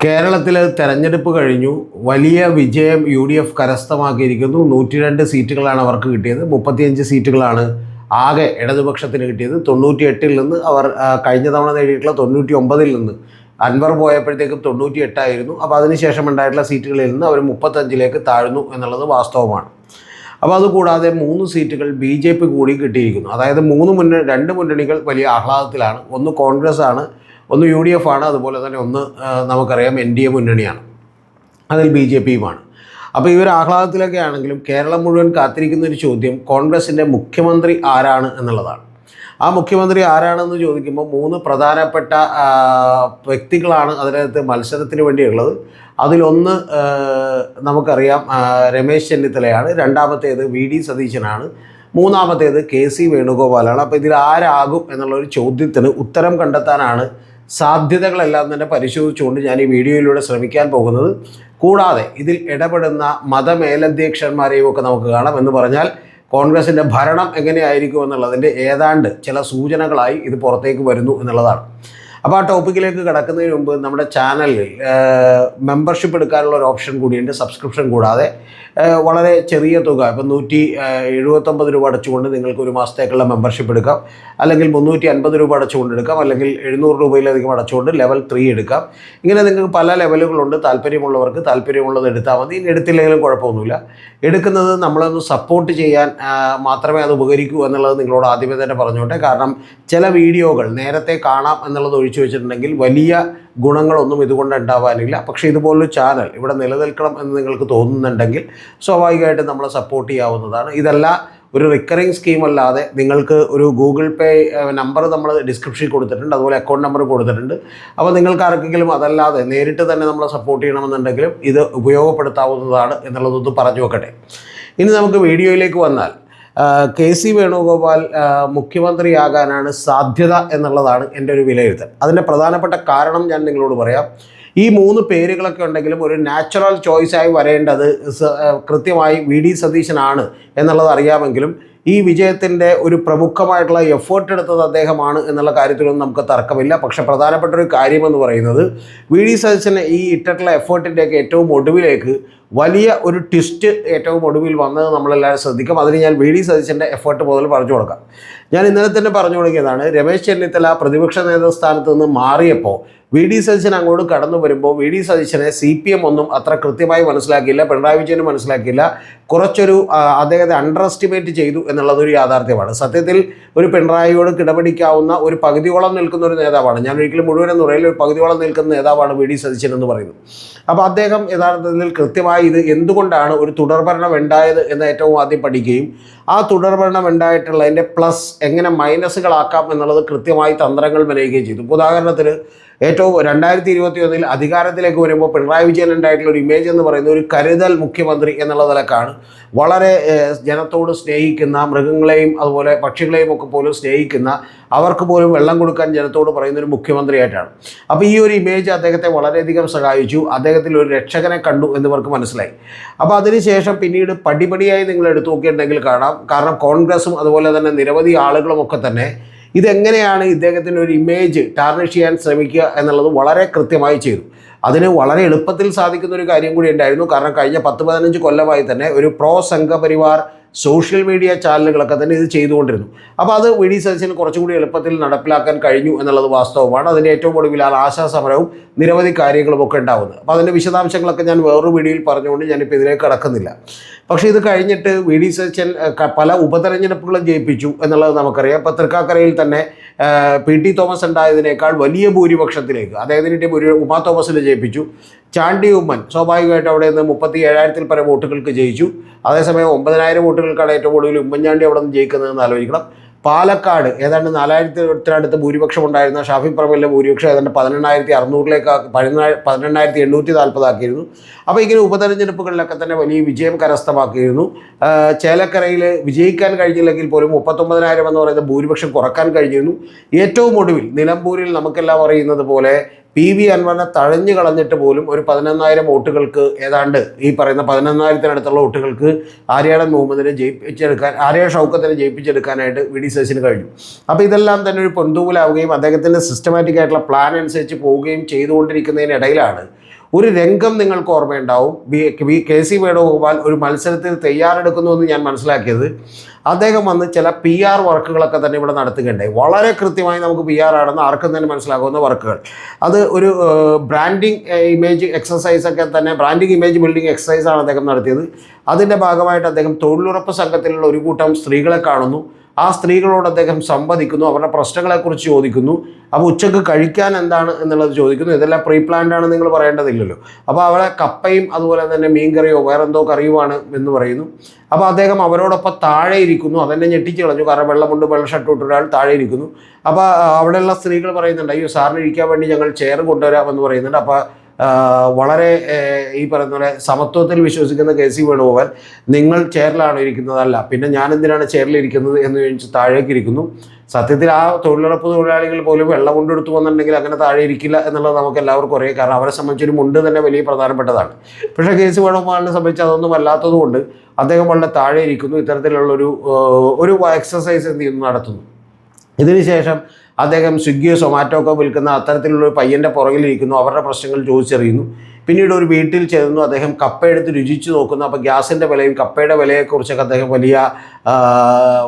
കേരളത്തിൽ തെരഞ്ഞെടുപ്പ് കഴിഞ്ഞു. വലിയ വിജയം UDF കരസ്ഥമാക്കിയിരിക്കുന്നു. 102 സീറ്റുകളാണ് അവർക്ക് കിട്ടിയത്. 35 സീറ്റുകളാണ് ആകെ ഇടതുപക്ഷത്തിന് കിട്ടിയത്. 98-ൽ നിന്ന് അവർ കഴിഞ്ഞ തവണ നേടിയിട്ടുള്ള 99-ൽ നിന്ന് അൻവർ പോയപ്പോഴത്തേക്കും 98 ആയിരുന്നു. അപ്പോൾ അതിനുശേഷം ഉണ്ടായിട്ടുള്ള സീറ്റുകളിൽ നിന്ന് അവർ 35ലേക്ക് താഴ്ന്നു എന്നുള്ളത് വാസ്തവമാണ്. അപ്പോൾ അതുകൂടാതെ 3 സീറ്റുകൾ BJP കൂടി കിട്ടിയിരിക്കുന്നു. അതായത് 2 മുന്നണികൾ വലിയ ആഹ്ലാദത്തിലാണ്. ഒന്ന് കോൺഗ്രസ് ആണ്, ഒന്ന് UDF ആണ്, അതുപോലെ തന്നെ ഒന്ന് നമുക്കറിയാം NDA മുന്നണിയാണ്, അതിൽ BJPയുമാണ്. അപ്പോൾ ഇവർ ആഹ്ലാദത്തിലൊക്കെ ആണെങ്കിലും കേരളം മുഴുവൻ കാത്തിരിക്കുന്ന ഒരു ചോദ്യം കോൺഗ്രസിൻ്റെ മുഖ്യമന്ത്രി ആരാണ് എന്നുള്ളതാണ്. ആ മുഖ്യമന്ത്രി ആരാണെന്ന് ചോദിക്കുമ്പോൾ 3 പ്രധാനപ്പെട്ട വ്യക്തികളാണ് അതിനകത്ത് മത്സരത്തിന് വേണ്ടിയുള്ളത്. അതിലൊന്ന് നമുക്കറിയാം രമേശ് ചെന്നിത്തലയാണ്, രണ്ടാമത്തേത് VD സതീശനാണ്, മൂന്നാമത്തേത് KC വേണുഗോപാലാണ്. അപ്പോൾ ഇതിൽ ആരാകും എന്നുള്ളൊരു ചോദ്യത്തിന് ഉത്തരം കണ്ടെത്താനാണ് സാധ്യതകളെല്ലാം തന്നെ പരിശോധിച്ചുകൊണ്ട് ഞാൻ ഈ വീഡിയോയിലൂടെ ശ്രമിക്കാൻ പോകുന്നത്. കൂടാതെ ഇതിൽ ഇടപെടുന്ന മതമേലധ്യക്ഷന്മാരെയും ഒക്കെ നമുക്ക് കാണാം. എന്ന് പറഞ്ഞാൽ കോൺഗ്രസിൻ്റെ ഭരണം എങ്ങനെയായിരിക്കും എന്നുള്ളതിൻ്റെ ഏതാണ്ട് ചില സൂചനകളായി ഇത് പുറത്തേക്ക് വരുന്നു എന്നുള്ളതാണ്. അപ്പോൾ ആ ടോപ്പിക്കിലേക്ക് കിടക്കുന്നതിന് മുമ്പ് നമ്മുടെ ചാനലിൽ മെമ്പർഷിപ്പ് എടുക്കാനുള്ള ഒരു ഓപ്ഷൻ കൂടിയുണ്ട്. സബ്സ്ക്രിപ്ഷൻ കൂടാതെ വളരെ ചെറിയ തുക, ഇപ്പം 179 രൂപ അടച്ചുകൊണ്ട് നിങ്ങൾക്ക് ഒരു മാസത്തേക്കുള്ള മെമ്പർഷിപ്പ് എടുക്കാം, അല്ലെങ്കിൽ 350 രൂപ അടച്ചുകൊണ്ട് എടുക്കാം, അല്ലെങ്കിൽ 700 രൂപയിലധികം അടച്ചുകൊണ്ട് ലെവൽ 3 എടുക്കാം. ഇങ്ങനെ നിങ്ങൾക്ക് പല ലെവലുകളുണ്ട്. താല്പര്യമുള്ളവർക്ക് താല്പര്യമുള്ളത് എടുത്താൽ മതി. ഇനി എടുത്തില്ലെങ്കിലും കുഴപ്പമൊന്നുമില്ല. എടുക്കുന്നത് നമ്മളൊന്ന് സപ്പോർട്ട് ചെയ്യാൻ മാത്രമേ അത് ഉപകരിക്കൂ എന്നുള്ളത് നിങ്ങളോട് ആദ്യമേ തന്നെ പറഞ്ഞോട്ടെ. കാരണം ചില വീഡിയോകൾ നേരത്തെ കാണാം എന്നുള്ളത് ഒഴിച്ചു വെച്ചിട്ടുണ്ടെങ്കിൽ വലിയ ഗുണങ്ങളൊന്നും ഇതുകൊണ്ട് ഉണ്ടാവാനില്ല. പക്ഷേ ഇതുപോലൊരു ചാനൽ ഇവിടെ നിലനിൽക്കണം എന്ന് നിങ്ങൾക്ക് തോന്നുന്നുണ്ടെങ്കിൽ സ്വാഭാവികമായിട്ടും നമ്മളെ സപ്പോർട്ട് ചെയ്യാവുന്നതാണ്. ഇതല്ല ഒരു റിക്കറിങ് സ്കീം അല്ലാതെ നിങ്ങൾക്ക് ഒരു ഗൂഗിൾ പേ നമ്പർ നമ്മൾ ഡിസ്ക്രിപ്ഷനിൽ കൊടുത്തിട്ടുണ്ട്, അതുപോലെ അക്കൗണ്ട് നമ്പർ കൊടുത്തിട്ടുണ്ട്. അപ്പോൾ നിങ്ങൾക്ക് ആർക്കെങ്കിലും അതല്ലാതെ നേരിട്ട് തന്നെ നമ്മളെ സപ്പോർട്ട് ചെയ്യണമെന്നുണ്ടെങ്കിലും ഇത് ഉപയോഗപ്പെടുത്താവുന്നതാണ് എന്നുള്ളതൊന്ന് പറഞ്ഞു വെക്കട്ടെ. ഇനി നമുക്ക് വീഡിയോയിലേക്ക് വന്നാൽ KC വേണുഗോപാൽ മുഖ്യമന്ത്രിയാകാനാണ് സാധ്യത എന്നുള്ളതാണ് എൻ്റെ ഒരു വിലയിരുത്തൽ. അതിൻ്റെ പ്രധാനപ്പെട്ട കാരണം ഞാൻ നിങ്ങളോട് പറയാം. ഈ 3 പേരുകളൊക്കെ ഉണ്ടെങ്കിലും ഒരു നാച്ചുറൽ ചോയ്സായി വരേണ്ടത് കൃത്യമായി VD സതീശനാണ് എന്നുള്ളത് അറിയാമെങ്കിലും ഈ വിജയത്തിൻ്റെ ഒരു പ്രമുഖമായിട്ടുള്ള എഫേർട്ട് എടുത്തത് അദ്ദേഹമാണ് എന്നുള്ള കാര്യത്തിലൊന്നും നമുക്ക് തർക്കമില്ല. പക്ഷേ പ്രധാനപ്പെട്ട ഒരു കാര്യമെന്ന് പറയുന്നത് VD സതീശന് ഈ ഇട്ടിട്ടുള്ള എഫേർട്ടിൻ്റെയൊക്കെ ഏറ്റവും ഒടുവിലേക്ക് വലിയ ഒരു ട്വിസ്റ്റ് ഏറ്റവും ഒടുവിൽ വന്നത് നമ്മളെല്ലാവരും ശ്രദ്ധിക്കും. അതിന് ഞാൻ VD സതീശൻ്റെ എഫേർട്ട് മുതൽ പറഞ്ഞു കൊടുക്കാം. ഞാൻ ഇന്നലെ തന്നെ പറഞ്ഞു തുടങ്ങിയതാണ്. രമേശ് ചെന്നിത്തല പ്രതിപക്ഷ നേതൃസ്ഥാനത്ത് നിന്ന് മാറിയപ്പോൾ VD സതീശൻ അങ്ങോട്ട് കടന്നു വരുമ്പോൾ VD സതീശനെ CPM ഒന്നും അത്ര കൃത്യമായി മനസ്സിലാക്കിയില്ല, പിണറായി വിജയന് മനസ്സിലാക്കിയില്ല. കുറച്ചൊരു അദ്ദേഹത്തെ അണ്ടർ എസ്റ്റിമേറ്റ് ചെയ്തു എന്നുള്ളതൊരു യാഥാർത്ഥ്യമാണ്. സത്യത്തിൽ ഒരു പിണറായിയോട് കിടപിടിക്കാവുന്ന ഒരു പകുതിയോളം നിൽക്കുന്ന ഒരു നേതാവാണ്. ഞാൻ ഒരിക്കലും മുഴുവനെന്ന് പറയില്ല, ഒരു പകുതിയോളം നിൽക്കുന്ന നേതാവാണ് VD സതീശൻ എന്ന് പറയുന്നത്. അപ്പോൾ അദ്ദേഹം യഥാർത്ഥത്തിൽ കൃത്യമായി ഇത് എന്തുകൊണ്ടാണ് ഒരു തുടർഭരണം ഉണ്ടായത് എന്ന് ഏറ്റവും ആദ്യം പഠിക്കുകയും ആ തുടർഭരണം ഉണ്ടായിട്ടുള്ളതിൻ്റെ പ്ലസ് എങ്ങനെ മൈനസുകളാക്കാം എന്നുള്ളത് കൃത്യമായി തന്ത്രങ്ങൾ മെനയുകയും ചെയ്തു. ഉദാഹരണത്തിന് ഏറ്റവും 2021 അധികാരത്തിലേക്ക് വരുമ്പോൾ പിണറായി വിജയൻ ഉണ്ടായിട്ടുള്ള ഒരു ഇമേജ് എന്ന് പറയുന്നത് ഒരു കരുതൽ മുഖ്യമന്ത്രി എന്നുള്ള നിലക്കാണ്. വളരെ ജനത്തോട് സ്നേഹിക്കുന്ന, മൃഗങ്ങളെയും അതുപോലെ പക്ഷികളെയും ഒക്കെ പോലും സ്നേഹിക്കുന്ന, അവർക്ക് പോലും വെള്ളം കൊടുക്കാൻ ജനത്തോട് പറയുന്നൊരു മുഖ്യമന്ത്രിയായിട്ടാണ്. അപ്പോൾ ഈ ഒരു ഇമേജ് അദ്ദേഹത്തെ വളരെയധികം സഹായിച്ചു. അദ്ദേഹത്തിൽ ഒരു രക്ഷകനെ കണ്ടു എന്നിവർക്ക് മനസ്സിലായി. അപ്പോൾ അതിനുശേഷം പിന്നീട് പടിപടിയായി നിങ്ങൾ എടുത്തു നോക്കിയിട്ടുണ്ടെങ്കിൽ കാണാം. കാരണം കോൺഗ്രസും അതുപോലെ തന്നെ നിരവധി ആളുകളുമൊക്കെ തന്നെ ഇതെങ്ങനെയാണ് ഇദ്ദേഹത്തിൻ്റെ ഒരു ഇമേജ് ടാർണിഷ് ചെയ്യാൻ ശ്രമിക്കുക എന്നുള്ളത് വളരെ കൃത്യമായി ചെയ്തു. അതിന് വളരെ എളുപ്പത്തിൽ സാധിക്കുന്ന ഒരു കാര്യം കൂടി ഉണ്ടായിരുന്നു. കാരണം കഴിഞ്ഞ 10-15 കൊല്ലമായി തന്നെ ഒരു പ്രോ സംഘപരിവാർ സോഷ്യൽ മീഡിയ ചാനലുകളൊക്കെ തന്നെ ഇത് ചെയ്തുകൊണ്ടിരുന്നു. അപ്പോൾ അത് VD സതീശന് കുറച്ചുകൂടി എളുപ്പത്തിൽ നടപ്പിലാക്കാൻ കഴിഞ്ഞു എന്നുള്ളത് വാസ്തവമാണ്. അതിൻ്റെ ഏറ്റവും ഒടുവിലാണ് ആശാസമരവും നിരവധി കാര്യങ്ങളുമൊക്കെ ഉണ്ടാകുന്നത്. അപ്പോൾ അതിൻ്റെ വിശദാംശങ്ങളൊക്കെ ഞാൻ വേറൊരു വീഡിയോയിൽ പറഞ്ഞുകൊണ്ട് ഞാനിപ്പോൾ ഇതിലേക്ക് കടക്കുന്നില്ല. പക്ഷേ ഇത് കഴിഞ്ഞിട്ട് VD സതീശൻ പല ഉപതെരഞ്ഞെടുപ്പുകളും ജയിപ്പിച്ചു എന്നുള്ളത് നമുക്കറിയാം. ഇപ്പോൾ തൃക്കാക്കരയിൽ തന്നെ PT തോമസ് ഉണ്ടായതിനേക്കാൾ വലിയ ഭൂരിപക്ഷത്തിലേക്ക് അദ്ദേഹത്തിൻ്റെ ഉമാ തോമസിനെ ജയിപ്പിച്ചു. ചാണ്ടി ഉമ്മൻ സ്വാഭാവികമായിട്ട് അവിടെ നിന്ന് 37,000-ൽ പരം വോട്ടുകൾക്ക് ജയിച്ചു. അതേസമയം 9,000 വോട്ടുകൾക്കാണ് ഏറ്റവും കൂടുതൽ ഉമ്മൻചാണ്ടി അവിടെ നിന്ന് ജയിക്കുന്നതെന്ന് ആലോചിക്കണം. പാലക്കാട് ഏതാണ്ട് 4,000-ത്തിനടുത്ത് ഭൂരിപക്ഷം ഉണ്ടായിരുന്ന ഷാഫി പറമ്പിലിൻ്റെ ഭൂരിപക്ഷം ഏതാണ്ട് 18,600-ലേക്ക് 18,840 ആക്കിയിരുന്നു. അപ്പോൾ ഇങ്ങനെ ഉപതെരഞ്ഞെടുപ്പുകളിലൊക്കെ തന്നെ വലിയ വിജയം കരസ്ഥമാക്കിയിരുന്നു. ചേലക്കരയിൽ വിജയിക്കാൻ കഴിഞ്ഞില്ലെങ്കിൽ പോലും 39,000 എന്ന് പറയുന്ന ഭൂരിപക്ഷം കുറക്കാൻ കഴിഞ്ഞിരുന്നു. ഏറ്റവും ഒടുവിൽ നിലമ്പൂരിൽ നമുക്കെല്ലാം അറിയുന്നത് പോലെ PV അൻവറിനെ തഴഞ്ഞു കളഞ്ഞിട്ട് പോലും ഒരു 11,000 വോട്ടുകൾക്ക് ഏതാണ്ട് ഈ പറയുന്ന 11,000-ത്തിനടുത്തുള്ള വോട്ടുകൾക്ക് ആര്യാടൻ മുഹമ്മദിനെ ആര്യ ഷൗക്കത്തിനെ ജയിപ്പിച്ചെടുക്കാനായിട്ട് VD സതീശന് കഴിഞ്ഞു. അപ്പോൾ ഇതെല്ലാം തന്നെ ഒരു പൊന്തൂലാവുകയും അദ്ദേഹത്തിൻ്റെ സിസ്റ്റമാറ്റിക് ആയിട്ടുള്ള പ്ലാൻ അനുസരിച്ച് പോവുകയും ചെയ്തുകൊണ്ടിരിക്കുന്നതിനിടയിലാണ് ഒരു രംഗം നിങ്ങൾക്ക് ഓർമ്മയുണ്ടാവും. KC വേണുഗോപാൽ ഒരു മത്സരത്തിൽ തയ്യാറെടുക്കുന്നു എന്ന് ഞാൻ മനസ്സിലാക്കിയത് അദ്ദേഹം വന്ന് ചില PR വർക്കുകളൊക്കെ തന്നെ ഇവിടെ നടത്തുകയുണ്ടായി. വളരെ കൃത്യമായി നമുക്ക് PR ആണെന്ന് ആർക്കും തന്നെ മനസ്സിലാകുന്ന വർക്കുകൾ. അത് ഒരു ബ്രാൻഡിങ് ഇമേജ് എക്സസൈസൊക്കെ തന്നെ, ബ്രാൻഡിങ് ഇമേജ് ബിൽഡിംഗ് എക്സസൈസാണ് അദ്ദേഹം നടത്തിയത്. അതിൻ്റെ ഭാഗമായിട്ട് അദ്ദേഹം തൊഴിലുറപ്പ് സംഘത്തിലുള്ള ഒരു കൂട്ടം സ്ത്രീകളെ കാണുന്നു. ആ സ്ത്രീകളോട് അദ്ദേഹം സംവദിക്കുന്നു, അവരുടെ പ്രശ്നങ്ങളെക്കുറിച്ച് ചോദിക്കുന്നു. അപ്പോൾ ഉച്ചക്ക് കഴിക്കാൻ എന്താണ് എന്നുള്ളത് ചോദിക്കുന്നു. ഇതെല്ലാം പ്രീ പ്ലാൻഡ് ആണ്, നിങ്ങൾ പറയേണ്ടതില്ലല്ലോ. അപ്പോൾ അവളെ കപ്പയും അതുപോലെ തന്നെ മീൻകറിയോ വേറെന്തോ കറിയുമാണ് എന്ന് പറയുന്നു. അപ്പോൾ അദ്ദേഹം അവരോടൊപ്പം താഴെ ഇരിക്കുന്നു. അതെന്നെ ഞെട്ടിച്ച് കളഞ്ഞു. കാരണം വെള്ളമുണ്ട്, വെള്ള ഷർട്ട് ഇട്ട ഒരാൾ താഴെ ഇരിക്കുന്നു. അപ്പോൾ അവിടെയുള്ള സ്ത്രീകൾ പറയുന്നുണ്ട്, അയ്യോ സാറിന് ഇരിക്കാൻ വേണ്ടി ഞങ്ങൾ ചെയർ കൊണ്ടുവരാമെന്ന് പറയുന്നുണ്ട്. അപ്പോൾ വളരെ ഈ പറയുന്ന പോലെ സമത്വത്തിൽ വിശ്വസിക്കുന്ന KC വേണുഗോപാൽ, നിങ്ങൾ ചെയറിലാണ് ഇരിക്കുന്നതല്ല, പിന്നെ ഞാൻ എന്തിനാണ് ചെയറിലിരിക്കുന്നത് എന്ന് ചോദിച്ച് താഴേക്ക് ഇരിക്കുന്നു. സത്യത്തിൽ ആ തൊഴിലുറപ്പ് തൊഴിലാളികൾ പോലും വെള്ളം കൊണ്ടെടുത്ത് വന്നിട്ടുണ്ടെങ്കിൽ അങ്ങനെ താഴെ ഇരിക്കില്ല എന്നുള്ളത് നമുക്ക് എല്ലാവർക്കും അറിയാം. കാരണം അവരെ സംബന്ധിച്ചൊരു മുണ്ട് തന്നെ വലിയ പ്രധാനപ്പെട്ടതാണ്. പക്ഷേ KC വേണുഗോപാലിനെ സംബന്ധിച്ച് അതൊന്നും അല്ലാത്തതുകൊണ്ട് അദ്ദേഹം വളരെ താഴെ ഇരിക്കുന്നു. ഇത്തരത്തിലുള്ളൊരു എക്സസൈസ് എന്ത് ചെയ്യുന്നു, നടത്തുന്നു. ഇതിനുശേഷം അദ്ദേഹം സ്വിഗ്ഗിയോ സൊമാറ്റോ ഒക്കെ വിൽക്കുന്ന അത്തരത്തിലുള്ളൊരു പയ്യൻ്റെ പുറകിലിരിക്കുന്നു. അവരുടെ പ്രശ്നങ്ങൾ ചോദിച്ചറിയുന്നു. പിന്നീട് ഒരു വീട്ടിൽ ചെന്നു അദ്ദേഹം കപ്പ എടുത്ത് രുചിച്ച് നോക്കുന്നു. അപ്പോൾ ഗ്യാസിൻ്റെ വിലയും കപ്പയുടെ വിലയെക്കുറിച്ചൊക്കെ അദ്ദേഹം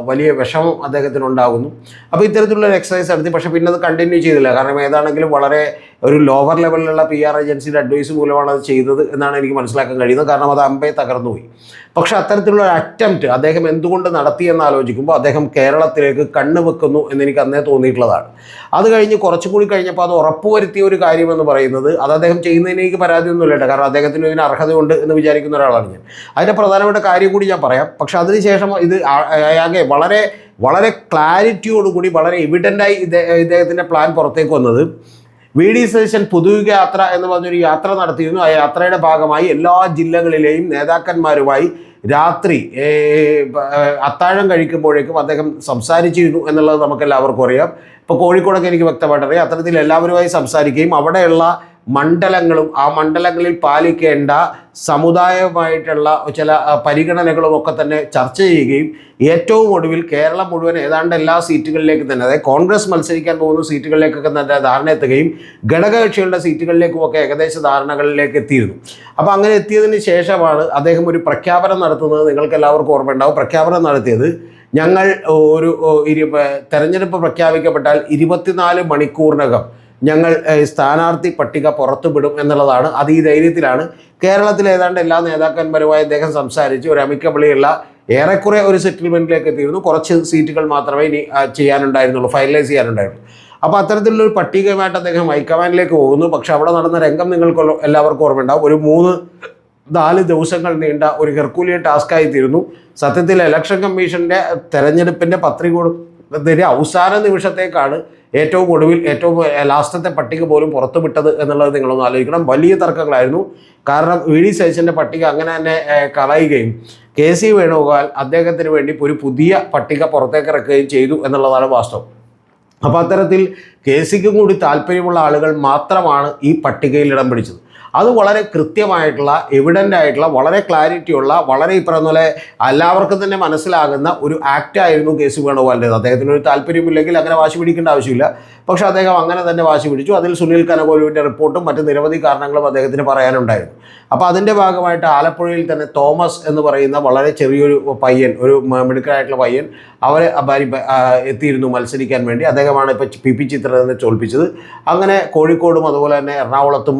വലിയ വിഷമം അദ്ദേഹത്തിനുണ്ടാകുന്നു. അപ്പോൾ ഇത്തരത്തിലുള്ള എക്സസൈസ് നടത്തി. പക്ഷേ പിന്നെ അത് കണ്ടിന്യൂ ചെയ്തില്ല. കാരണം ഏതാണെങ്കിലും വളരെ ഒരു ലോവർ ലെവലിലുള്ള PR ഏജൻസിയുടെ അഡ്വൈസ് മൂലമാണ് അത് ചെയ്തത് എന്നാണ് എനിക്ക് മനസ്സിലാക്കാൻ കഴിയുന്നത്. കാരണം അത് അമ്പേ തകർന്നുപോയി. പക്ഷേ അത്തരത്തിലുള്ള ഒരു അറ്റംപ്റ്റ് അദ്ദേഹം എന്തുകൊണ്ട് നടത്തിയെന്ന് ആലോചിക്കുമ്പോൾ അദ്ദേഹം കേരളത്തിലേക്ക് കണ്ണ് വെക്കുന്നു എന്നെനിക്ക് അന്നേ തോന്നിയിട്ടുള്ളതാണ്. അത് കഴിഞ്ഞ് കുറച്ചുകൂടി കഴിഞ്ഞപ്പോൾ അത് ഉറപ്പുവരുത്തിയ ഒരു കാര്യമെന്ന് പറയുന്നത്, അത് അദ്ദേഹം ചെയ്യുന്നതിന് എനിക്ക് പരാതിയൊന്നുമില്ല കേട്ടോ. കാരണം അദ്ദേഹത്തിന് ഇതിന് അർഹതയുണ്ട് എന്ന് വിചാരിക്കുന്ന ഒരാളാണ് ഞാൻ. അതിൻ്റെ പ്രധാനപ്പെട്ട കാര്യം കൂടി ഞാൻ പറയാം. പക്ഷേ അതിനുശേഷം ഇത് ആകെ വളരെ ക്ലാരിറ്റിയോടുകൂടി വളരെ എവിഡൻ്റായി ഇദ്ദേഹത്തിൻ്റെ പ്ലാൻ പുറത്തേക്ക് വന്നത്, VD സതീശൻ പുതുയുഗ യാത്ര എന്ന് പറഞ്ഞൊരു യാത്ര നടത്തിയിരുന്നു. ആ യാത്രയുടെ ഭാഗമായി എല്ലാ ജില്ലകളിലെയും നേതാക്കന്മാരുമായി രാത്രി അത്താഴം കഴിക്കുമ്പോഴേക്കും അദ്ദേഹം സംസാരിച്ചിരുന്നു എന്നുള്ളത് നമുക്കെല്ലാവർക്കും അറിയാം. ഇപ്പോൾ കോഴിക്കോടൊക്കെ എനിക്ക് വ്യക്തമായിട്ടറിയാം. അത്തരത്തിൽ എല്ലാവരുമായി സംസാരിക്കുകയും അവിടെയുള്ള മണ്ഡലങ്ങളും ആ മണ്ഡലങ്ങളിൽ പാലിക്കേണ്ട സമുദായമായിട്ടുള്ള ചില പരിഗണനകളും ഒക്കെ തന്നെ ചർച്ച ചെയ്യുകയും ഏറ്റവും ഒടുവിൽ കേരളം മുഴുവൻ ഏതാണ്ട് എല്ലാ സീറ്റുകളിലേക്ക് തന്നെ, അതായത് കോൺഗ്രസ് മത്സരിക്കാൻ പോകുന്ന സീറ്റുകളിലേക്കൊക്കെ തന്നെ ധാരണ എത്തുകയും ഘടകകക്ഷികളുടെ സീറ്റുകളിലേക്കുമൊക്കെ ഏകദേശ ധാരണകളിലേക്ക് എത്തിയിരുന്നു. അപ്പോൾ അങ്ങനെ എത്തിയതിന് ശേഷമാണ് അദ്ദേഹം ഒരു പ്രഖ്യാപനം നടത്തുന്നത്. നിങ്ങൾക്ക് എല്ലാവർക്കും ഓർമ്മയുണ്ടാവും. പ്രഖ്യാപനം നടത്തിയത്, ഞങ്ങൾ തെരഞ്ഞെടുപ്പ് പ്രഖ്യാപിക്കപ്പെട്ടാൽ 24 മണിക്കൂറിനകം ഞങ്ങൾ സ്ഥാനാർത്ഥി പട്ടിക പുറത്തുവിടും എന്നുള്ളതാണ്. അത് ഈ ധൈര്യത്തിലാണ് കേരളത്തിലെ ഏതാണ്ട് എല്ലാ നേതാക്കന്മാരുമായി അദ്ദേഹം സംസാരിച്ച് ഒരു അമിക്കബിളിയുള്ള ഏറെക്കുറെ ഒരു സെറ്റിൽമെൻറ്റിലേക്ക് എത്തിയിരുന്നു. കുറച്ച് സീറ്റുകൾ മാത്രമേ ഇനി ചെയ്യാനുണ്ടായിരുന്നുള്ളൂ, ഫൈനലൈസ് ചെയ്യാനുണ്ടായിരുന്നു. അപ്പോൾ അത്തരത്തിലുള്ളൊരു പട്ടികയുമായിട്ട് അദ്ദേഹം ഹൈക്കമാൻഡിലേക്ക് പോകുന്നു. പക്ഷേ അവിടെ നടന്ന രംഗം നിങ്ങൾക്ക് എല്ലാവർക്കും ഓർമ്മയുണ്ടാവും. ഒരു 3-4 ദിവസങ്ങൾ നീണ്ട ഒരു ഹെർക്കുലിയൻ ടാസ്ക്കായി തീരുന്നു. സത്യത്തിൽ ഇലക്ഷൻ കമ്മീഷൻ്റെ തെരഞ്ഞെടുപ്പിൻ്റെ പത്രിക കൊടുത്തതിൻ്റെ അവസാന നിമിഷത്തേക്കാണ് ഏറ്റവും ഒടുവിൽ ഏറ്റവും ലാസ്റ്റത്തെ പട്ടിക പോലും പുറത്തുവിട്ടത് എന്നുള്ളത് നിങ്ങളൊന്ന് ആലോചിക്കണം. വലിയ തർക്കങ്ങളായിരുന്നു. കാരണം VD സതീശൻ്റെ പട്ടിക അങ്ങനെ തന്നെ കളയുകയും KC വേണുഗോപാൽ അദ്ദേഹത്തിന് വേണ്ടി ഒരു പുതിയ പട്ടിക പുറത്തേക്ക് ഇറക്കുകയും ചെയ്തു എന്നുള്ളതാണ് വാസ്തവം. അപ്പോൾ അത്തരത്തിൽ KCക്കും കൂടി താല്പര്യമുള്ള ആളുകൾ മാത്രമാണ് ഈ പട്ടികയിൽ ഇടം പിടിച്ചത്. അത് വളരെ കൃത്യമായിട്ടുള്ള എവിഡൻ്റ് ആയിട്ടുള്ള വളരെ ക്ലാരിറ്റിയുള്ള വളരെ ഈ പറയുന്ന പോലെ എല്ലാവർക്കും തന്നെ മനസ്സിലാകുന്ന ഒരു ആക്റ്റായിരുന്നു KC വേണുഗോപാലിൻ്റേത്. അദ്ദേഹത്തിനൊരു താല്പര്യമില്ലെങ്കിൽ അങ്ങനെ വാശി പിടിക്കേണ്ട ആവശ്യമില്ല. പക്ഷേ അദ്ദേഹം അങ്ങനെ തന്നെ വാശി പിടിച്ചു. അതിൽ സുനിൽ കനകോലുവിൻ്റെ റിപ്പോർട്ടും മറ്റ് നിരവധി കാരണങ്ങളും അദ്ദേഹത്തിന് പറയാനുണ്ടായിരുന്നു. അപ്പോൾ അതിൻ്റെ ഭാഗമായിട്ട് ആലപ്പുഴയിൽ തന്നെ തോമസ് എന്ന് പറയുന്ന വളരെ ചെറിയൊരു പയ്യൻ, ഒരു മിടുക്കനായിട്ടുള്ള പയ്യൻ, അവരെ എത്തിയിരുന്നു മത്സരിക്കാൻ വേണ്ടി. അദ്ദേഹമാണ് ഇപ്പോൾ PP ചിത്രനെ തോൽപ്പിച്ചത്. അങ്ങനെ കോഴിക്കോടും അതുപോലെ തന്നെ എറണാകുളത്തും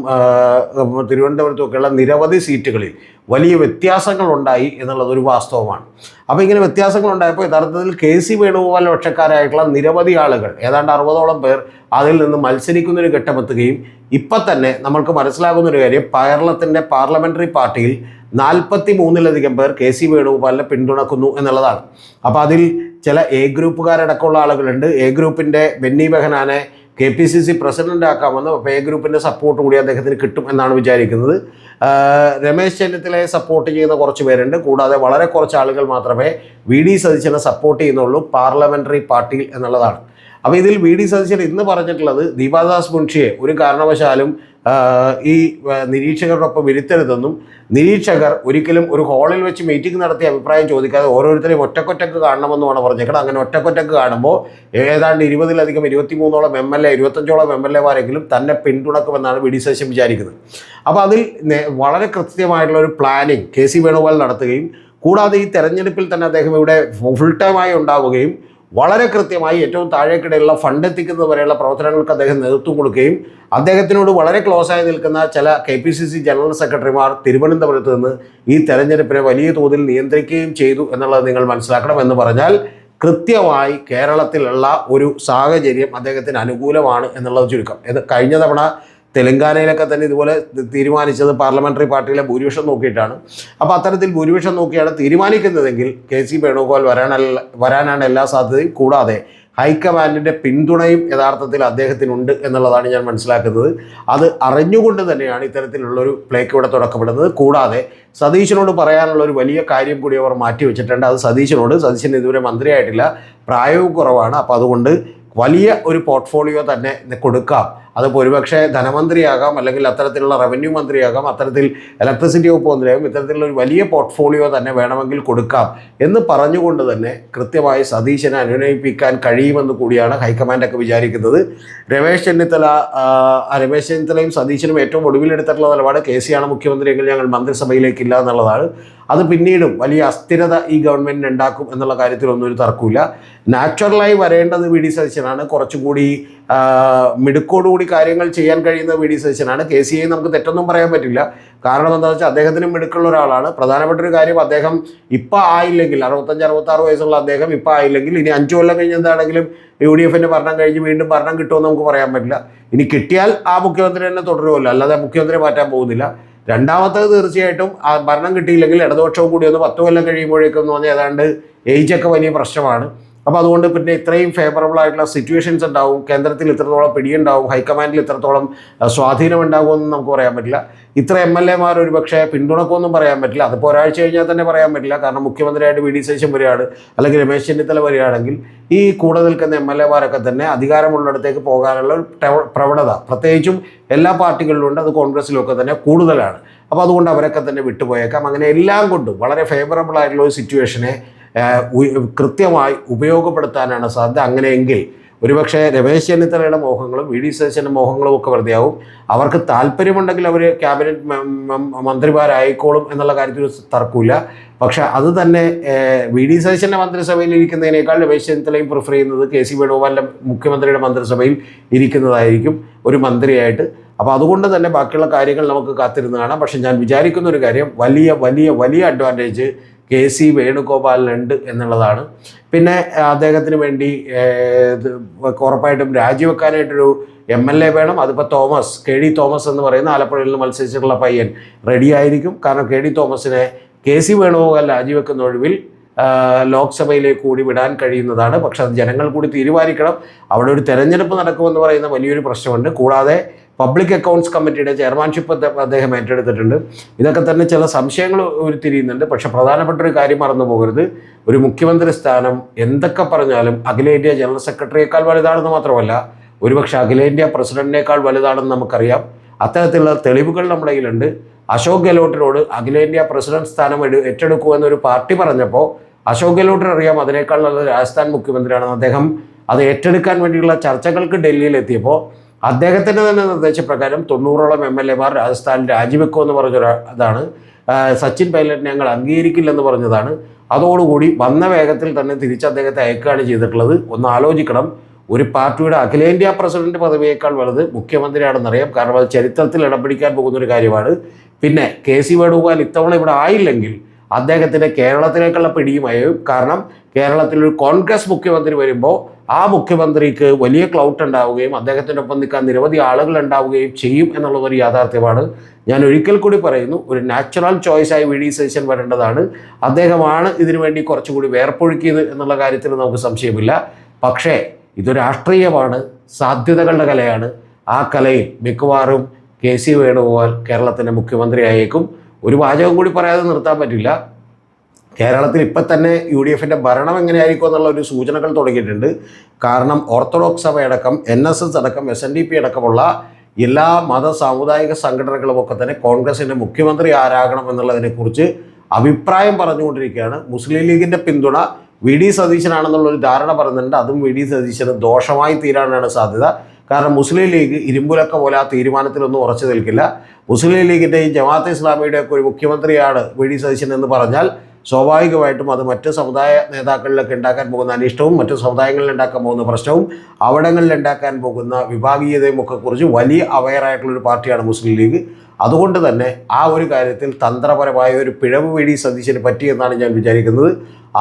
തിരുവനന്തപുരത്തുമൊക്കെയുള്ള നിരവധി സീറ്റുകളിൽ വലിയ വ്യത്യാസങ്ങളുണ്ടായി എന്നുള്ളതൊരു വാസ്തവമാണ്. അപ്പോൾ ഇങ്ങനെ വ്യത്യാസങ്ങളുണ്ടായപ്പോൾ യഥാർത്ഥത്തിൽ KC വേണുഗോപാൽ പക്ഷക്കാരായിട്ടുള്ള നിരവധി ആളുകൾ, ഏതാണ്ട് 60ഓളം പേർ അതിൽ നിന്ന് മത്സരിക്കുന്നൊരു ഘട്ടമെത്തുകയും ഇപ്പം തന്നെ നമ്മൾക്ക് മനസ്സിലാകുന്നൊരു കാര്യം, കേരളത്തിൻ്റെ പാർലമെൻ്ററി പാർട്ടിയിൽ 43-ലധികം പേർ KC വേണുഗോപാലിനെ പിന്തുണക്കുന്നു എന്നുള്ളതാണ്. അപ്പോൾ അതിൽ ചില A ഗ്രൂപ്പുകാരടക്കമുള്ള ആളുകളുണ്ട്. A ഗ്രൂപ്പിൻ്റെ ബെന്നി ബെഹനാനെ KPCC പ്രസിഡൻ്റ് ആക്കാമെന്ന്. അപ്പോൾ A ഗ്രൂപ്പിൻ്റെ സപ്പോർട്ട് കൂടി അദ്ദേഹത്തിന് കിട്ടും എന്നാണ് വിചാരിക്കുന്നത്. രമേശ് ചെന്നിത്തലയെ സപ്പോർട്ട് ചെയ്യുന്ന കുറച്ച് പേരുണ്ട്. കൂടാതെ വളരെ കുറച്ച് ആളുകൾ മാത്രമേ VD സതീശനെ സപ്പോർട്ട് ചെയ്യുന്നുള്ളൂ പാർലമെൻ്ററി പാർട്ടിയിൽ എന്നുള്ളതാണ്. അപ്പോൾ ഇതിൽ വി ഡി സതീശൻ ഇന്ന് പറഞ്ഞിട്ടുള്ളത് ദീപാദാസ് മുൻഷിയെ ഒരു കാരണവശാലും ഈ നിരീക്ഷകരോടൊപ്പം ഇരുത്തരുതെന്നും നിരീക്ഷകർ ഒരിക്കലും ഒരു ഹാളിൽ വെച്ച് മീറ്റിംഗ് നടത്തി അഭിപ്രായം ചോദിക്കാതെ ഓരോരുത്തരെയും ഒറ്റക്കൊറ്റക്ക് കാണണമെന്നുമാണ് പറഞ്ഞേക്കുന്നത്. അങ്ങനെ ഒറ്റക്കൊറ്റക്ക് കാണുമ്പോൾ ഏതാണ്ട് 20-ലധികം 23ഓളം MLA 25ഓളം MLA-മാരെങ്കിലും തന്നെ പിന്തുണക്കുമെന്നാണ് വി ഡി സതീശൻ വിചാരിക്കുന്നത്. അപ്പോൾ അതിൽ വളരെ കൃത്യമായിട്ടുള്ള ഒരു പ്ലാനിങ് KC വേണുഗോപാൽ നടത്തുകയും കൂടാതെ ഈ തെരഞ്ഞെടുപ്പിൽ തന്നെ അദ്ദേഹം ഇവിടെ ഫുൾ ടൈമായി ഉണ്ടാവുകയും വളരെ കൃത്യമായി ഏറ്റവും താഴേക്കിടയിലുള്ള ഫണ്ട് എത്തിക്കുന്നത് വരെയുള്ള പ്രവർത്തനങ്ങൾക്ക് അദ്ദേഹം നേതൃത്വം കൊടുക്കുകയും അദ്ദേഹത്തിനോട് വളരെ ക്ലോസായി നിൽക്കുന്ന ചില KPCC ജനറൽ സെക്രട്ടറിമാർ തിരുവനന്തപുരത്ത് നിന്ന് ഈ തെരഞ്ഞെടുപ്പിനെ വലിയ തോതിൽ നിയന്ത്രിക്കുകയും ചെയ്തു എന്നുള്ളത് നിങ്ങൾ മനസ്സിലാക്കണം. എന്ന് പറഞ്ഞാൽ കൃത്യമായി കേരളത്തിലുള്ള ഒരു സാഹചര്യം അദ്ദേഹത്തിന് അനുകൂലമാണ് എന്നുള്ളത് ചുരുക്കം. ഇത് കഴിഞ്ഞ തവണ തെലങ്കാനയിലൊക്കെ തന്നെ ഇതുപോലെ തീരുമാനിച്ചത് പാർലമെൻ്ററി പാർട്ടിയിലെ ഭൂരിപക്ഷം നോക്കിയിട്ടാണ്. അപ്പോൾ അത്തരത്തിൽ ഭൂരിപക്ഷം നോക്കിയാണ് തീരുമാനിക്കുന്നതെങ്കിൽ KC വേണുഗോപാൽ വരാനാണ് എല്ലാ സാധ്യതയും. കൂടാതെ ഹൈക്കമാൻഡിൻ്റെ പിന്തുണയും യഥാർത്ഥത്തിൽ അദ്ദേഹത്തിനുണ്ട് എന്നുള്ളതാണ് ഞാൻ മനസ്സിലാക്കുന്നത്. അത് അറിഞ്ഞുകൊണ്ട് തന്നെയാണ് ഇത്തരത്തിലുള്ളൊരു പ്ലേക്ക് ഇവിടെ തുടക്കപ്പെടുന്നത്. കൂടാതെ സതീശനോട് പറയാനുള്ള ഒരു വലിയ കാര്യം കൂടി അവർ മാറ്റിവെച്ചിട്ടുണ്ട്. അത് സതീശൻ ഇതുവരെ മന്ത്രിയായിട്ടില്ല, പ്രായവും കുറവാണ്. അപ്പോൾ അതുകൊണ്ട് വലിയ ഒരു പോർട്ട്ഫോളിയോ തന്നെ കൊടുക്കാം. അത് ഒരുപക്ഷെ ധനമന്ത്രിയാകാം, അല്ലെങ്കിൽ അത്തരത്തിലുള്ള റവന്യൂ മന്ത്രിയാകാം, അത്തരത്തിൽ ഇലക്ട്രിസിറ്റി വകുപ്പ് മന്ത്രിയാകും. ഇത്തരത്തിലുള്ള ഒരു വലിയ പോർട്ട്ഫോളിയോ തന്നെ വേണമെങ്കിൽ കൊടുക്കാം എന്ന് പറഞ്ഞുകൊണ്ട് തന്നെ കൃത്യമായി സതീശനെ അനുനയിപ്പിക്കാൻ കഴിയുമെന്ന് കൂടിയാണ് ഹൈക്കമാൻഡൊക്കെ വിചാരിക്കുന്നത്. രമേശ് ചെന്നിത്തലയും സതീശനും ഏറ്റവും ഒടുവിലെടുത്തിട്ടുള്ള നിലപാട് KC ആണ് മുഖ്യമന്ത്രിയെങ്കിൽ ഞങ്ങൾ മന്ത്രിസഭയിലേക്കില്ല എന്നുള്ളതാണ്. അത് പിന്നീടും വലിയ അസ്ഥിരത ഈ ഗവൺമെൻറ്റിന് ഉണ്ടാക്കും എന്നുള്ള കാര്യത്തിലൊന്നും ഒരു തർക്കമില്ല. നാച്ചുറലായി വരേണ്ടത് വി ഡി സതീശനാണ്. കുറച്ചുകൂടി മിടുക്കോടുകൂടി കാര്യങ്ങൾ ചെയ്യാൻ കഴിയുന്ന വി ഡി സതീശനാണ്. KCയെ നമുക്ക് തെറ്റൊന്നും പറയാൻ പറ്റില്ല. കാരണം എന്താണെന്ന് വെച്ചാൽ അദ്ദേഹത്തിന് മിടുക്കുള്ള ഒരാളാണ്. പ്രധാനപ്പെട്ട ഒരു കാര്യം, അദ്ദേഹം ഇപ്പം ആയില്ലെങ്കിൽ 65-66 വയസ്സുള്ള അദ്ദേഹം ഇപ്പം ആയില്ലെങ്കിൽ ഇനി 5 കൊല്ലം കഴിഞ്ഞ് എന്താണെങ്കിലും UDFൻ്റെ ഭരണം കഴിഞ്ഞ് വീണ്ടും ഭരണം കിട്ടുമെന്ന് നമുക്ക് പറയാൻ പറ്റില്ല. ഇനി കിട്ടിയാൽ ആ മുഖ്യമന്ത്രി തന്നെ തുടരുമല്ലോ, അല്ലാതെ മുഖ്യമന്ത്രി മാറ്റാൻ പോകുന്നില്ല. രണ്ടാമത്തേത് തീർച്ചയായിട്ടും ആ ഭരണം കിട്ടിയില്ലെങ്കിൽ ഇടതുപക്ഷവും കൂടി ഒന്ന് 10 കൊല്ലം കഴിയുമ്പോഴേക്കും എന്ന് പറഞ്ഞാൽ ഏതാണ്ട് ഏജൊക്കെ വലിയ പ്രശ്നമാണ്. അപ്പോൾ അതുകൊണ്ട് പിന്നെ ഇത്രയും ഫേവറബിൾ ആയിട്ടുള്ള സിറ്റുവേഷൻസ് ഉണ്ടാവും, കേന്ദ്രത്തിൽ ഇത്രത്തോളം പിടിയുണ്ടാവും, ഹൈക്കമാൻഡിൽ ഇത്രത്തോളം സ്വാധീനം ഉണ്ടാകുമെന്ന് നമുക്ക് പറയാൻ പറ്റില്ല. ഇത്ര MLA-മാർ ഒരു പക്ഷേ പിന്തുണക്കുമെന്നും പറയാൻ പറ്റില്ല. അതിപ്പോൾ ഒരാഴ്ച കഴിഞ്ഞാൽ തന്നെ പറയാൻ പറ്റില്ല. കാരണം മുഖ്യമന്ത്രിയായിട്ട് വി ഡി സതീശൻ വരികയാണ്, അല്ലെങ്കിൽ രമേശ് ചെന്നിത്തല വരികയാണെങ്കിൽ ഈ കൂടെ നിൽക്കുന്ന MLA-മാരൊക്കെ തന്നെ അധികാരമുള്ളിടത്തേക്ക് പോകാനുള്ള ഒരു പ്രവണത പ്രത്യേകിച്ചും എല്ലാ പാർട്ടികളിലുണ്ട്. അത് കോൺഗ്രസ്സിലൊക്കെ തന്നെ കൂടുതലാണ്. അപ്പോൾ അതുകൊണ്ട് അവരൊക്കെ തന്നെ വിട്ടുപോയേക്കാം. അങ്ങനെ എല്ലാം കൊണ്ടും വളരെ ഫേവറബിൾ ആയിട്ടുള്ള ഒരു സിറ്റുവേഷനെ കൃത്യമായി ഉപയോഗപ്പെടുത്താനാണ് സാധ്യത. അങ്ങനെയെങ്കിൽ ഒരുപക്ഷെ രമേശ് ചെന്നിത്തലയുടെ മോഹങ്ങളും വി ഡി സതീശൻ്റെ മോഹങ്ങളും ഒക്കെ വെറുതെയാവും. അവർക്ക് താല്പര്യമുണ്ടെങ്കിൽ അവർ ക്യാബിനറ്റ് മന്ത്രിമാരായിക്കോളും എന്നുള്ള കാര്യത്തിൽ തർക്കമില്ല. പക്ഷെ അത് തന്നെ വി ഡി സതീശൻ്റെ മന്ത്രിസഭയിൽ ഇരിക്കുന്നതിനേക്കാൾ രമേശ് ചെന്നിത്തലയും പ്രിഫർ ചെയ്യുന്നത് KC വേണുഗോപാലിൻ്റെ മുഖ്യമന്ത്രിയുടെ മന്ത്രിസഭയിൽ ഇരിക്കുന്നതായിരിക്കും ഒരു മന്ത്രിയായിട്ട്. അപ്പോൾ അതുകൊണ്ട് തന്നെ ബാക്കിയുള്ള കാര്യങ്ങൾ നമുക്ക് കാത്തിരുന്ന് കാണാം. പക്ഷെ ഞാൻ വിചാരിക്കുന്ന ഒരു കാര്യം, വലിയ വലിയ വലിയ അഡ്വാൻറ്റേജ് KC വേണുഗോപാലിനുണ്ട് എന്നുള്ളതാണ്. പിന്നെ അദ്ദേഹത്തിന് വേണ്ടി ഉറപ്പായിട്ടും രാജിവെക്കാനായിട്ടൊരു MLA വേണം. അതിപ്പോൾ KD തോമസ് എന്ന് പറയുന്ന ആലപ്പുഴയിൽ നിന്ന് മത്സരിച്ചിട്ടുള്ള പയ്യൻ റെഡിയായിരിക്കും. കാരണം KD തോമസിനെ KC വേണുഗോപാൽ രാജിവെക്കുന്ന ഒഴിവിൽ ലോക്സഭയിലേക്ക് കൂടി വിടാൻ കഴിയുന്നതാണ്. പക്ഷെ അത് ജനങ്ങൾ കൂടി തീരുമാനിക്കണം. അവിടെ ഒരു തെരഞ്ഞെടുപ്പ് നടക്കുമെന്ന് പറയുന്ന വലിയൊരു പ്രശ്നമുണ്ട്. കൂടാതെ പബ്ലിക് അക്കൗണ്ട്സ് കമ്മിറ്റിയുടെ ചെയർമാൻഷിപ്പ് അദ്ദേഹം ഏറ്റെടുത്തിട്ടുണ്ട്. ഇതൊക്കെ തന്നെ ചില സംശയങ്ങൾ ഉരുത്തിരിയുന്നുണ്ട്. പക്ഷെ പ്രധാനപ്പെട്ട ഒരു കാര്യം മറന്നു പോകരുത്, ഒരു മുഖ്യമന്ത്രി സ്ഥാനം എന്തൊക്കെ പറഞ്ഞാലും അഖിലേന്ത്യാ ജനറൽ സെക്രട്ടറിയേക്കാൾ വലുതാണെന്ന് മാത്രമല്ല, ഒരുപക്ഷെ അഖിലേന്ത്യാ പ്രസിഡന്റിനേക്കാൾ വലുതാണെന്ന് നമുക്കറിയാം. അത്തരത്തിലുള്ള തെളിവുകൾ നമ്മുടെ കയ്യിലുണ്ട്. അശോക് ഗെഹ്ലോട്ടിനോട് അഖിലേന്ത്യാ പ്രസിഡന്റ് സ്ഥാനം ഏറ്റെടുക്കുമെന്നൊരു പാർട്ടി പറഞ്ഞപ്പോൾ അശോക് ഗെഹ്ലോട്ടിന് അറിയാം അതിനേക്കാൾ നല്ലത് രാജസ്ഥാൻ മുഖ്യമന്ത്രിയാണെന്ന്. അദ്ദേഹം അത് ഏറ്റെടുക്കാൻ വേണ്ടിയുള്ള ചർച്ചകൾക്ക് ഡൽഹിയിലെത്തിയപ്പോൾ അദ്ദേഹത്തിൻ്റെ തന്നെ നിർദ്ദേശപ്രകാരം 90ഓളം MLA-മാർ രാജസ്ഥാനിൽ രാജിവെക്കുമെന്ന് പറഞ്ഞതാണ്. സച്ചിൻ പൈലറ്റിനെ ഞങ്ങൾ അംഗീകരിക്കില്ലെന്ന് പറഞ്ഞതാണ്. അതോടുകൂടി വന്ന വേഗത്തിൽ തന്നെ തിരിച്ച് അദ്ദേഹത്തെ അയക്കുകയാണ് ചെയ്തിട്ടുള്ളത്. ഒന്ന് ആലോചിക്കണം, ഒരു പാർട്ടിയുടെ അഖിലേന്ത്യാ പ്രസിഡന്റ് പദവിയേക്കാൾ വലുത് മുഖ്യമന്ത്രിയാണെന്നറിയാം. കാരണം അത് ചരിത്രത്തിൽ ഇടം പിടിക്കാൻ പോകുന്നൊരു കാര്യമാണ്. പിന്നെ KC വേണുഗോപാൽ ഇത്തവണ ഇവിടെ ആയില്ലെങ്കിൽ അദ്ദേഹത്തിൻ്റെ കേരളത്തിലേക്കുള്ള പിടിയുമായും. കാരണം കേരളത്തിലൊരു കോൺഗ്രസ് മുഖ്യമന്ത്രി വരുമ്പോൾ ആ മുഖ്യമന്ത്രിക്ക് വലിയ ക്ലൗട്ട് ഉണ്ടാവുകയും അദ്ദേഹത്തിൻ്റെ ഒപ്പം നിൽക്കാൻ നിരവധി ആളുകൾ ഉണ്ടാവുകയും ചെയ്യും എന്നുള്ളതൊരു യാഥാർത്ഥ്യമാണ്. ഞാൻ ഒരിക്കൽ കൂടി പറയുന്നു, ഒരു നാച്ചുറൽ ചോയ്സായി വി ഡി സതീശൻ വരേണ്ടതാണ്. അദ്ദേഹമാണ് ഇതിനുവേണ്ടി കുറച്ചുകൂടി വേർപ്പൊഴുക്കിയത് എന്നുള്ള കാര്യത്തിൽ നമുക്ക് സംശയമില്ല. പക്ഷേ ഇത് രാഷ്ട്രീയമാണ്, സാധ്യതകളുടെ കലയാണ്. ആ കലയിൽ മിക്കവാറും KC വേണുഗോപാൽ കേരളത്തിൻ്റെ മുഖ്യമന്ത്രിയായേക്കും. ഒരു വാചകം കൂടി പറയാതെ നിർത്താൻ പറ്റില്ല. കേരളത്തിൽ ഇപ്പം തന്നെ UDFൻ്റെ ഭരണം എങ്ങനെയായിരിക്കും എന്നുള്ള ഒരു സൂചനകൾ തുടങ്ങിയിട്ടുണ്ട്. കാരണം ഓർത്തഡോക്സ് സഭയടക്കം NSS അടക്കം SNDP അടക്കമുള്ള എല്ലാ മത സാമുദായിക സംഘടനകളുമൊക്കെ തന്നെ കോൺഗ്രസിൻ്റെ മുഖ്യമന്ത്രി ആരാകണം എന്നുള്ളതിനെക്കുറിച്ച് അഭിപ്രായം പറഞ്ഞുകൊണ്ടിരിക്കുകയാണ്. മുസ്ലിം ലീഗിൻ്റെ പിന്തുണ VD സതീശനാണെന്നുള്ളൊരു ധാരണ പറയുന്നുണ്ട്. അതും VD സതീശന് ദോഷമായി തീരാനാണ് സാധ്യത. കാരണം മുസ്ലിം ലീഗ് ഇരുമ്പുലക്ക പോലെ ആ തീരുമാനത്തിലൊന്നും ഉറച്ചു നിൽക്കില്ല. മുസ്ലിം ലീഗിൻ്റെയും ജമാഅത്തെ ഇസ്ലാമിയുടെയൊക്കെ ഒരു മുഖ്യമന്ത്രിയാണ് VD സതീശൻ എന്ന് പറഞ്ഞാൽ സ്വാഭാവികമായിട്ടും അത് മറ്റ് സമുദായ നേതാക്കളിലൊക്കെ ഉണ്ടാക്കാൻ പോകുന്ന അനിഷ്ടവും മറ്റു സമുദായങ്ങളിൽ ഉണ്ടാക്കാൻ പോകുന്ന പ്രശ്നവും അവിടങ്ങളിൽ ഉണ്ടാക്കാൻ പോകുന്ന വിഭാഗീയതയും ഒക്കെ കുറിച്ച് വലിയ അവെയറായിട്ടുള്ളൊരു പാർട്ടിയാണ് മുസ്ലിം ലീഗ്. അതുകൊണ്ട് തന്നെ ആ ഒരു കാര്യത്തിൽ തന്ത്രപരമായ ഒരു പിഴവ് VD സതീശന് പറ്റിയെന്നാണ് ഞാൻ വിചാരിക്കുന്നത്.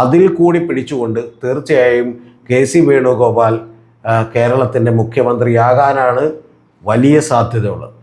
അതിൽ കൂടി പിടിച്ചുകൊണ്ട് തീർച്ചയായും KC വേണുഗോപാൽ കേരളത്തിൻ്റെ മുഖ്യമന്ത്രിയാകാനാണ് വലിയ സാധ്യതയുള്ളത്.